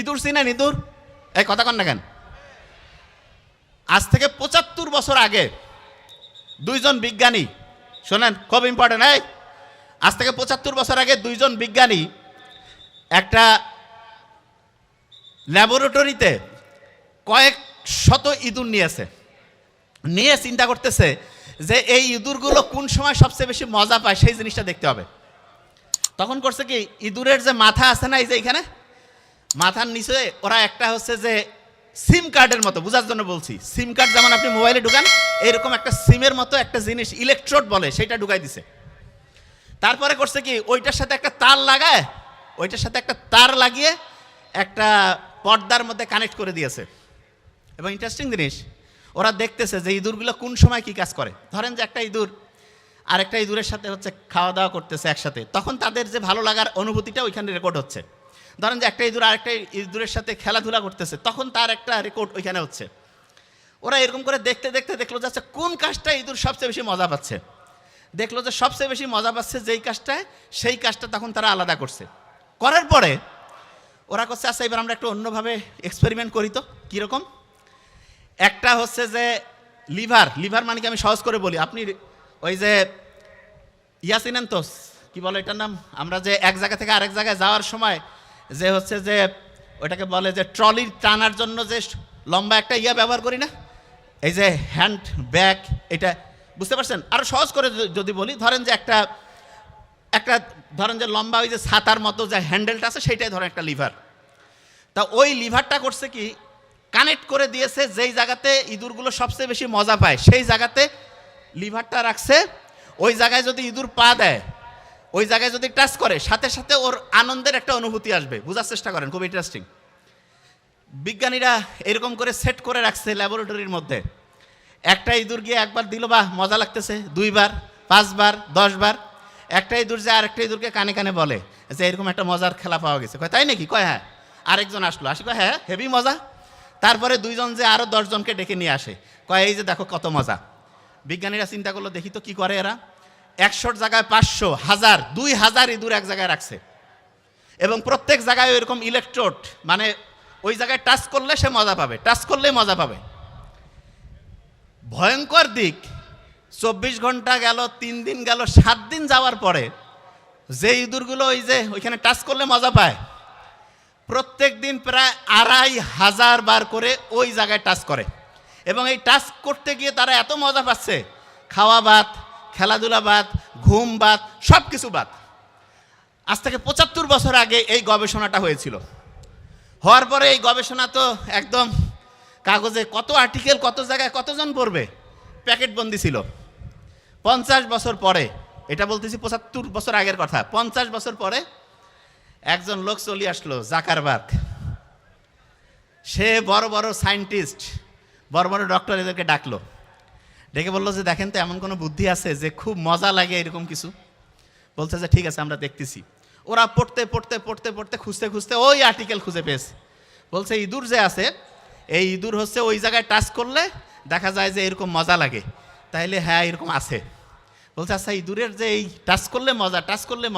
ইঁদুর চিনেন? ইঁদুর, এই কথা কন না কেন? আজ থেকে ৭৫ বছর আগে দুইজন বিজ্ঞানী, শোনেন খুব ইম্পর্টেন্ট, এই আজ থেকে ৭৫ বছর আগে দুইজন বিজ্ঞানী একটা ল্যাবরেটরিতে কয়েক শত ইঁদুর নিয়ে চিন্তা করতেছে যে এই ইঁদুরগুলো কোন সময় সবচেয়ে বেশি মজা পায় সেই জিনিসটা দেখতে হবে। তখন করছে কি, ইঁদুরের যে মাথা আছে না, এই যে এইখানে মাথার নিচে ওরা একটা হচ্ছে যে সিম কার্ডের মতো, বোঝার জন্য বলছি, সিম কার্ড যেমন আপনি মোবাইলে ঢুকান এরকম একটা সিমের মতো একটা জিনিস, ইলেকট্রোড বলে, সেটা ঢুকাই দিছে। তারপরে করছে কি, ওইটার সাথে একটা তার লাগিয়ে একটা পর্দার মধ্যে কানেক্ট করে দিয়েছে। এবং ইন্টারেস্টিং জিনিস, ওরা দেখতেছে যে ইঁদুরগুলো কোন সময় কি কাজ করে। ধরেন যে একটা ইঁদুর আর একটা ইঁদুরের সাথে হচ্ছে খাওয়া দাওয়া করতেছে একসাথে, তখন তাদের যে ভালো লাগার অনুভূতিটা ওইখানে রেকর্ড হচ্ছে। ধরেন যে একটা ইঁদুর আরেকটা ইঁদুরের সাথে খেলাধুলা করতেছে, তখন তার একটা রেকর্ড ওইখানে হচ্ছে। ওরা এরকম করে দেখতে দেখতে দেখলো যে কোন কাজটা ইঁদুর সবচেয়ে বেশি মজা পাচ্ছে। দেখলো যে সবচেয়ে বেশি মজা পাচ্ছে যেই কাজটায়, সেই কাজটা তখন তারা আলাদা করছে। করার পরে ওরা করছে, আচ্ছা এবার আমরা একটু অন্যভাবে এক্সপেরিমেন্ট করি তো। কীরকম? একটা হচ্ছে যে লিভার মানে কি আমি সহজ করে বলি, আপনি ওই যে চিনেন তো, কি বলে এটার নাম, আমরা যে এক জায়গা থেকে আরেক জায়গায় যাওয়ার সময় যে হচ্ছে যে ওইটাকে বলে যে ট্রলি টানার জন্য যে লম্বা একটা ব্যবহার করি না, এই যে হ্যান্ড ব্যাগ, এটা বুঝতে পারছেন? আরও সহজ করে যদি বলি, ধরেন যে একটা ধরেন যে লম্বা ওই যে ছাতার মতো যে হ্যান্ডেলটা আছে, সেইটাই ধরেন একটা লিভার। তা ওই লিভারটা করছে কি, কানেক্ট করে দিয়েছে যেই জায়গাতে ইঁদুরগুলো সবচেয়ে বেশি মজা পায়, সেই জায়গাতে লিভারটা রাখছে। ওই জায়গায় যদি ইঁদুর পা দেয়, ওই জায়গায় যদি টাচ করে, সাথে সাথে ওর আনন্দের একটা অনুভূতি আসবে। বোঝার চেষ্টা করেন, খুব ইন্টারেস্টিং। বিজ্ঞানীরা এরকম করে সেট করে রাখছে ল্যাবরেটরির মধ্যে। একটা ইঁদুর গিয়ে একবার দিল, বা মজা লাগতেছে, 2 বার 5 বার 10 বার। একটা ইঁদুর যে আরেকটা ইঁদুরকে কানে কানে বলে যে এরকম একটা মজার খেলা পাওয়া গেছে। কয় তাই নাকি? কয় হ্যাঁ। আরেকজন আসলো, কয় হ্যাঁ হেভি মজা। তারপরে 2 জন যে আরও 10 জনকে ডেকে নিয়ে আসে, কয় এই যে দেখো কত মজা। বিজ্ঞানীরা চিন্তা করলো, দেখি তো কি করে এরা। 100 জায়গায় 500, 1000, 2000 ইঁদুর এক জায়গায় রাখছে, এবং প্রত্যেক জায়গায় এরকম ইলেকট্রোড, মানে ওই জায়গায় টাচ করলে সে মজা পাবে, টাচ করলেই মজা পাবে। ভয়ঙ্কর দিক, 24 ঘন্টা গেল, 3 দিন গেল, 7 দিন যাওয়ার পরে যে ইঁদুরগুলো ওই যে ওইখানে টাচ করলে মজা পায়, প্রত্যেক দিন প্রায় 2500 বার করে ওই জায়গায় টাচ করে। এবং এই টাচ করতে গিয়ে তারা এত মজা পাচ্ছে, খাওয়া বাদ, খেলাধুলা বাদ, ঘুম বাদ, সব কিছু বাদ। আজ থেকে 75 বছর আগে এই গবেষণাটা হয়েছিল। হওয়ার পরে এই গবেষণা তো একদম কাগজে, কত আর্টিকেল, কত জায়গায় কতজন পড়বে, প্যাকেটবন্দি ছিল। 50 বছর পরে, এটা বলতেছি 75 বছর আগের কথা, 50 বছর পরে একজন লোক চলে আসলো, জাকারবার্গ। সে বড় বড় সায়েন্টিস্ট, বড় বড় ডক্টর এদেরকে ডাকলো, ডেকে বললো যে দেখেন তো এমন কোনো বুদ্ধি আছে যে খুব মজা লাগে এরকম কিছু? বলছে যে ঠিক আছে, আমরা দেখতেছি। ওরা পড়তে পড়তে পড়তে পড়তে খুঁজতে খুঁজতে ওই আর্টিকেল খুঁজে পেয়েছে। বলছে ইঁদুর যে আছে, এই ইঁদুর হচ্ছে ওই জায়গায় টাচ করলে দেখা যায় যে এরকম মজা লাগে। তাইলে হ্যাঁ এরকম আছে। বলছে আচ্ছা ইঁদুরের যে এই টাচ করলে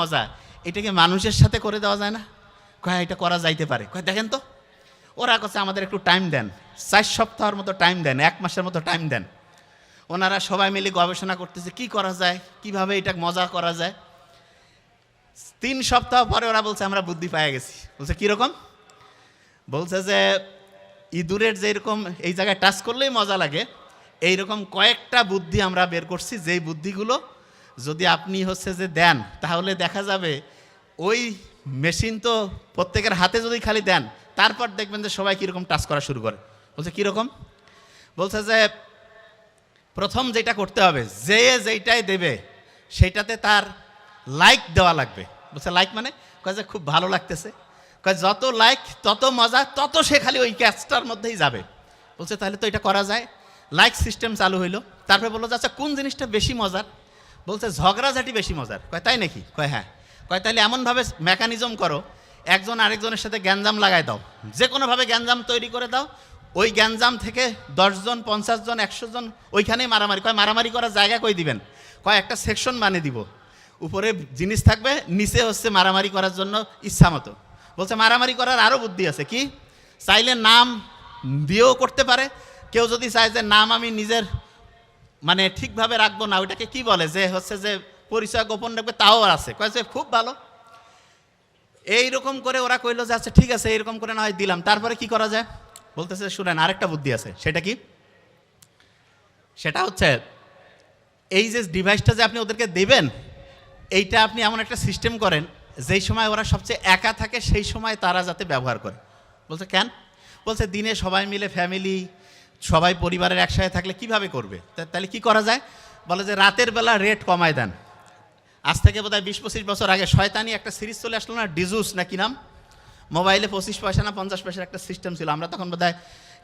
মজা, এটাকে মানুষের সাথে করে দেওয়া যায় না? কয় এটা করা যাইতে পারে। কয় দেখেন তো। ওরা কাছে আমাদের একটু টাইম দেন, 4 সপ্তাহের মতো টাইম দেন, 1 মাসের মতো টাইম দেন। ওনারা সবাই মিলে গবেষণা করতেছে কি করা যায়, কিভাবে এটা মজা করা যায়। 3 সপ্তাহ পরে ওরা বলছে আমরা বুদ্ধি পেয়ে গেছি। বলছে কীরকম? বলছে যে ইঁদুরের যেরকম এই জায়গায় টাচ করলেই মজা লাগে, এইরকম কয়েকটা বুদ্ধি আমরা বের করছি, যেই বুদ্ধিগুলো যদি আপনি হচ্ছে যে দেন, তাহলে দেখা যাবে ওই মেশিন তো প্রত্যেকের হাতে যদি খালি দেন, তারপর দেখবেন যে সবাই কীরকম টাচ করা শুরু করে। বলছে কীরকম? বলছে যে প্রথম যেটা করতে হবে, যে যেইটাই দেবে সেইটাতে তার লাইক দেওয়া লাগবে। বলছে লাইক মানে? কয় যে খুব ভালো লাগতেছে। কয় যত লাইক তত মজা, তত সে খালি ওই ক্যাচটার মধ্যেই যাবে। বলছে তাহলে তো এটা করা যায়। লাইক সিস্টেম চালু হইলো। তারপরে বললো যে আচ্ছা কোন জিনিসটা বেশি মজার? বলছে ঝগড়াঝাটি বেশি মজার। কয় তাই নাকি? কয় হ্যাঁ। কয় তাহলে এমনভাবে মেকানিজম করো, একজন আরেকজনের সাথে গ্যাঞ্জাম লাগাই দাও, যে কোনোভাবে গ্যাঞ্জাম তৈরি করে দাও। ওই গ্যাঞ্জাম থেকে 10 জন 50 জন 100 জন ওইখানেই মারামারি। কয় মারামারি করার জায়গা কই দিবেন? কয় একটা সেকশন বানিয়ে দিব, উপরে জিনিস থাকবে, নিচে হচ্ছে মারামারি করার জন্য ইচ্ছা মতো। বলছে মারামারি করার আরও বুদ্ধি আছে। কি? চাইলে নাম দিয়েও করতে পারে। কেউ যদি চায় যে নাম আমি নিজের মানে ঠিকভাবে রাখবো না, ওইটাকে কি বলে যে হচ্ছে যে পরিচয় গোপন রাখবে, তাও আছে। কয়েছে খুব ভালো। এইরকম করে ওরা কইলো যে আচ্ছা ঠিক আছে, এইরকম করে না হয় দিলাম। তারপরে কি করা যায়? বলতেছে শুনেন, আরেকটা বুদ্ধি আছে। সেটা কি? সেটা হচ্ছে এই যে ডিভাইসটা যে আপনি ওদেরকে দেবেন, এইটা আপনি এমন একটা সিস্টেম করেন যেই সময় ওরা সবচেয়ে একা থাকে সেই সময় তারা যাতে ব্যবহার করে। বলছে কেন? বলছে দিনে সবাই মিলে ফ্যামিলি সবাই পরিবারের একসাথে থাকলে কিভাবে করবে, তাহলে কি করা যায়? বলে যে রাতের বেলা রেট কমায় দেন। আজ থেকে বোধহয় 20-25 বছর আগে শয়তানি একটা সিরিজ চলে আসলো না, ডিজুস না কি নাম, মোবাইলে 25 পয়সা না 50 পয়সার একটা সিস্টেম ছিল। আমরা তখন বোধহয়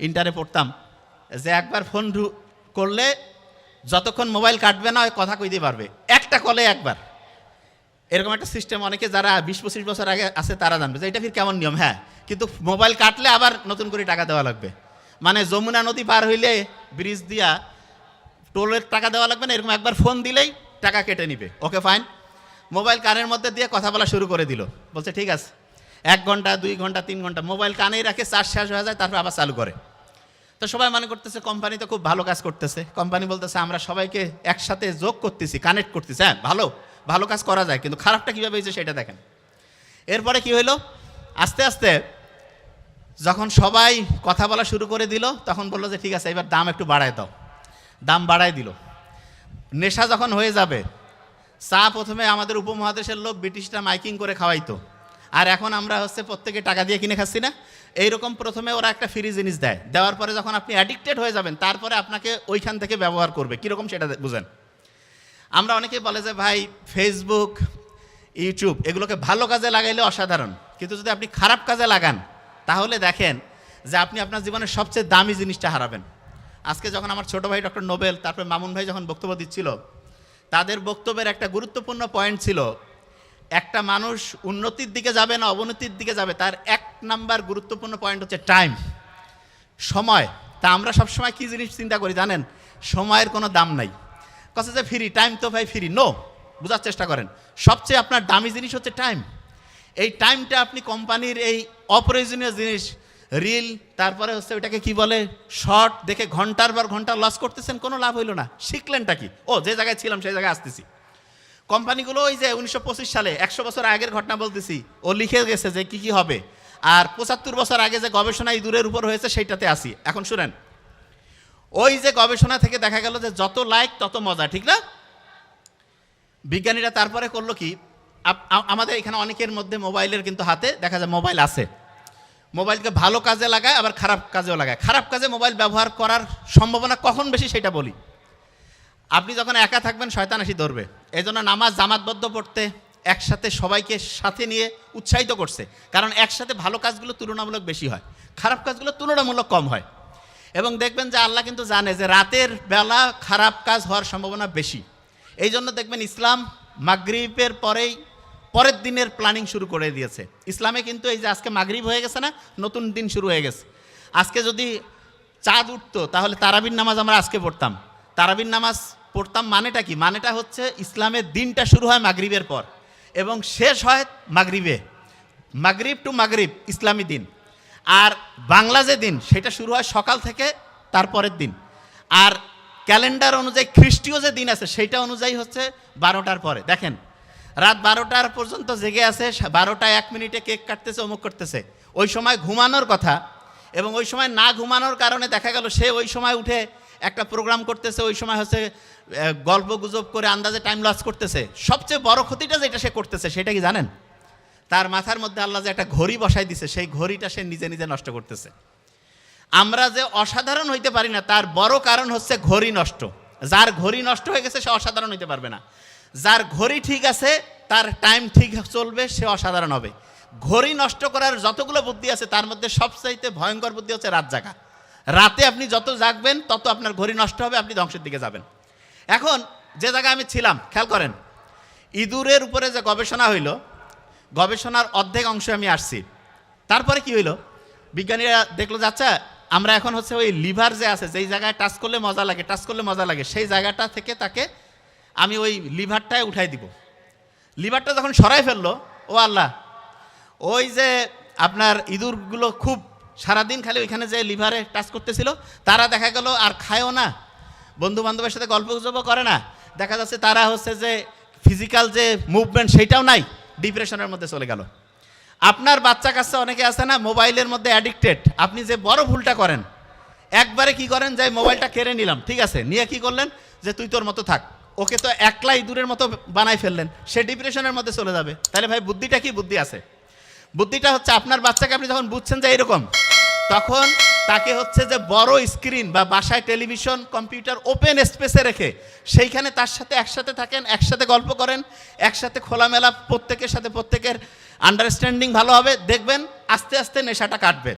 ইন্টারে পড়তাম, যে একবার ফোন করলে যতক্ষণ মোবাইল কাটবে না ওই কথা কইতে পারবে, একটা কলে একবার। এরকম একটা সিস্টেম অনেকে যারা 20-25 বছর আগে আছে তারা জানবে যে এটা ফির কেমন নিয়ম। হ্যাঁ, কিন্তু মোবাইল কাটলে আবার নতুন করে টাকা দেওয়া লাগবে। মানে যমুনা নদী পার হইলে ব্রিজ দিয়া টোলের টাকা দেওয়া লাগবে না, এরকম একবার ফোন দিলেই টাকা কেটে নিবে। Okay fine. মোবাইল কানের মধ্যে দিয়ে কথা বলা শুরু করে দিল। বলছে ঠিক আছে, 1 ঘন্টা 2 ঘন্টা 3 ঘন্টা মোবাইল কানেই রাখে, চার্জ শেষ হয়ে যায়, তারপর আবার চালু করে। তো সবাই মনে করতেছে কোম্পানি তো খুব ভালো কাজ করতেছে। কোম্পানি বলতেছে আমরা সবাইকে একসাথে যোগ করতেছি, কানেক্ট করতেছি। হ্যাঁ, ভালো ভালো কাজ করা যায়, কিন্তু খারাপটা কীভাবে হয়েছে সেটা দেখেন। এরপরে কি হইলো, আস্তে আস্তে যখন সবাই কথা বলা শুরু করে দিল, তখন বললো যে ঠিক আছে এবার দাম একটু বাড়ায় দাও। দাম বাড়ায় দিল। নেশা যখন হয়ে যাবে, চা প্রথমে আমাদের উপমহাদেশের লোক ব্রিটিশরা মাইকিং করে খাওয়াইতো, আর এখন আমরা হচ্ছে প্রত্যেকে টাকা দিয়ে কিনে খাচ্ছি না। এইরকম প্রথমে ওরা একটা ফ্রি জিনিস দেয়, দেওয়ার পরে যখন আপনি অ্যাডিক্টেড হয়ে যাবেন তারপরে আপনাকে ওইখান থেকে ব্যবহার করবে। কীরকম সেটা বুঝেন। আমরা অনেকেই বলে যে ভাই ফেসবুক ইউটিউব এগুলোকে ভালো কাজে লাগাইলে অসাধারণ, কিন্তু যদি আপনি খারাপ কাজে লাগান তাহলে দেখেন যে আপনি আপনার জীবনের সবচেয়ে দামি জিনিসটা হারাবেন। আজকে যখন আমার ছোটো ভাই ডক্টর নোবেল, তারপরে মামুন ভাই যখন বক্তব্য দিচ্ছিল, তাদের বক্তব্যের একটা গুরুত্বপূর্ণ পয়েন্ট ছিল একটা মানুষ উন্নতির দিকে যাবে না অবনতির দিকে যাবে, তার 1 নাম্বার গুরুত্বপূর্ণ পয়েন্ট হচ্ছে টাইম, সময়। তা আমরা সবসময় কী জিনিস চিন্তা করি জানেন? সময়ের কোনো দাম নাই। কথা যে ফ্রি, টাইম তো ভাই ফ্রি। নো, বোঝার চেষ্টা করেন। সবচেয়ে আপনার দামি জিনিস হচ্ছে টাইম। এই টাইমটা আপনি কোম্পানির এই অপ্রয়োজনীয় জিনিস, রিল, তারপরে হচ্ছে ওইটাকে কি বলে শর্ট দেখে ঘন্টার পর ঘন্টা লস করতেছেন, কোনো লাভ হইল না। শিখলেনটা কি? ও যে জায়গায় ছিলাম সেই জায়গায় আসতেছি। কোম্পানিগুলো ওই যে 1925 সালে 100 বছর আগের ঘটনা বলতেছি, ও লিখে গেছে যে কি কি হবে, আর 75 বছর আগে যে গবেষণা ইঁদুরের উপর হয়েছে সেইটাতে আসি। এখন শুনেন, ওই যে গবেষণা থেকে দেখা গেল যে যত লাইক তত মজা, ঠিক না? বিজ্ঞানীরা তারপরে করলো কি, আমাদের এখানে অনেকের মধ্যে মোবাইলের কিন্তু হাতে দেখা যায় মোবাইল আছে। মোবাইলকে ভালো কাজে লাগায় আবার খারাপ কাজেও লাগায়। খারাপ কাজে মোবাইল ব্যবহার করার সম্ভাবনা কখন বেশি সেটা বলি। আপনি যখন একা থাকবেন শয়তান এসে ধরবে, এই জন্য নামাজ জামাতবদ্ধ পড়তে একসাথে সবাইকে সাথে নিয়ে উৎসাহিত করছে, কারণ একসাথে ভালো কাজগুলো তুলনামূলক বেশি হয়, খারাপ কাজগুলো তুলনামূলক কম হয়। এবং দেখবেন যে আল্লাহ কিন্তু জানে যে রাতের বেলা খারাপ কাজ হওয়ার সম্ভাবনা বেশি। এই জন্য দেখবেন ইসলাম মাগরিবের পরের দিনের প্ল্যানিং শুরু করে দিয়েছে। ইসলামে কিন্তু এই যে আজকে মাগরিব হয়ে গেছে না, নতুন দিন শুরু হয়ে গেছে। আজকে যদি চাঁদ উঠতো তাহলে তারাবির নামাজ আমরা আজকে পড়তাম। তারাবির নামাজ পড়তাম মানেটা কি? মানেটা হচ্ছে ইসলামের দিনটা শুরু হয় মাগরিবের পর এবং শেষ হয় মাগরিবে। মাগরিব টু মাগরিব ইসলামী দিন। আর বাংলা যে দিন সেটা শুরু হয় সকাল থেকে তারপরের দিন। আর ক্যালেন্ডার অনুযায়ী খ্রিস্টীয় যে দিন আছে সেইটা অনুযায়ী হচ্ছে 12টার পরে। দেখেন রাত 12টার পর্যন্ত জেগে আছে, 12টা 1 মিনিটে কেক কাটতেছে, অমুক করতেছে। ওই সময় ঘুমানোর কথা, এবং ওই সময় না ঘুমানোর কারণে দেখা গেল সে ওই সময় উঠে একটা প্রোগ্রাম করতেছে, ওই সময় হচ্ছে গল্প গুজব করে আন্দাজে টাইম লস করতেছে। সবচেয়ে বড় ক্ষতিটা যেটা সে করতেছে সেটা কি জানেন? তার মাথার মধ্যে আল্লাহ যে একটা ঘড়ি বসাই দিছে, সেই ঘড়িটা সে নিজে নিজে নষ্ট করতেছে। আমরা যে অসাধারণ হইতে পারি না তার বড় কারণ হচ্ছে ঘড়ি নষ্ট। যার ঘড়ি নষ্ট হয়ে গেছে সে অসাধারণ হইতে পারবে না। যার ঘড়ি ঠিক আছে, তার টাইম ঠিক চলবে, সে অসাধারণ হবে। ঘড়ি নষ্ট করার যতগুলো বুদ্ধি আছে তার মধ্যে সবচাইতে ভয়ঙ্কর বুদ্ধি হচ্ছে রাত জাগা। রাতে আপনি যত জাগবেন তত আপনার ঘড়ি নষ্ট হবে, আপনি ধ্বংসের দিকে যাবেন। এখন যে জায়গায় আমি ছিলাম, খেয়াল করেন, ইঁদুরের উপরে যে গবেষণা হইল, গবেষণার অর্ধেক অংশে আমি আসছি। তারপরে কি হইল, বিজ্ঞানীরা দেখলো যে আচ্ছা আমরা এখন হচ্ছে ওই লিভার যে আছে, যেই জায়গায় টাচ করলে মজা লাগে, টাচ করলে মজা লাগে, সেই জায়গাটা থেকে তাকে আমি ওই লিভারটায় উঠাই দিব। লিভারটা যখন সরাই ফেললো, ও আল্লাহ, ওই যে আপনার ইঁদুরগুলো খুব সারাদিন খালি ওইখানে যে লিভারে টাচ করতেছিল, তারা দেখা গেল আর খায়ও না, বন্ধু বান্ধবের সাথে গল্প গুজবও করে না, দেখা যাচ্ছে তারা হচ্ছে যে ফিজিক্যাল যে মুভমেন্ট সেইটাও নাই, ডিপ্রেশনের মধ্যে চলে গেল। আপনার বাচ্চা কাচ্চা অনেকে আছে না মোবাইলের মধ্যে অ্যাডিক্টেড, আপনি যে বড় ভুলটা করেন, একবারে কি করেন যে মোবাইলটা কেড়ে নিলাম, ঠিক আছে, নিয়ে কি করলেন যে তুই তোর মতো থাক, ওকে তো একলা ইঁদুরের মতো বানাই ফেললেন, সে ডিপ্রেশনের মধ্যে চলে যাবে। তাহলে ভাই বুদ্ধিটা কি বুদ্ধি আছে? বুদ্ধিটা হচ্ছে আপনার বাচ্চাকে আপনি যখন বুঝছেন যে এরকম, তখন তাকে হচ্ছে যে বড় স্ক্রিন বা বাসায় টেলিভিশন কম্পিউটার ওপেন স্পেসে রেখে সেইখানে তার সাথে একসাথে থাকেন, একসাথে গল্প করেন, একসাথে খোলামেলা প্রত্যেকের সাথে প্রত্যেকের আন্ডারস্ট্যান্ডিং ভালো হবে, দেখবেন আস্তে আস্তে নেশাটা কাটবে।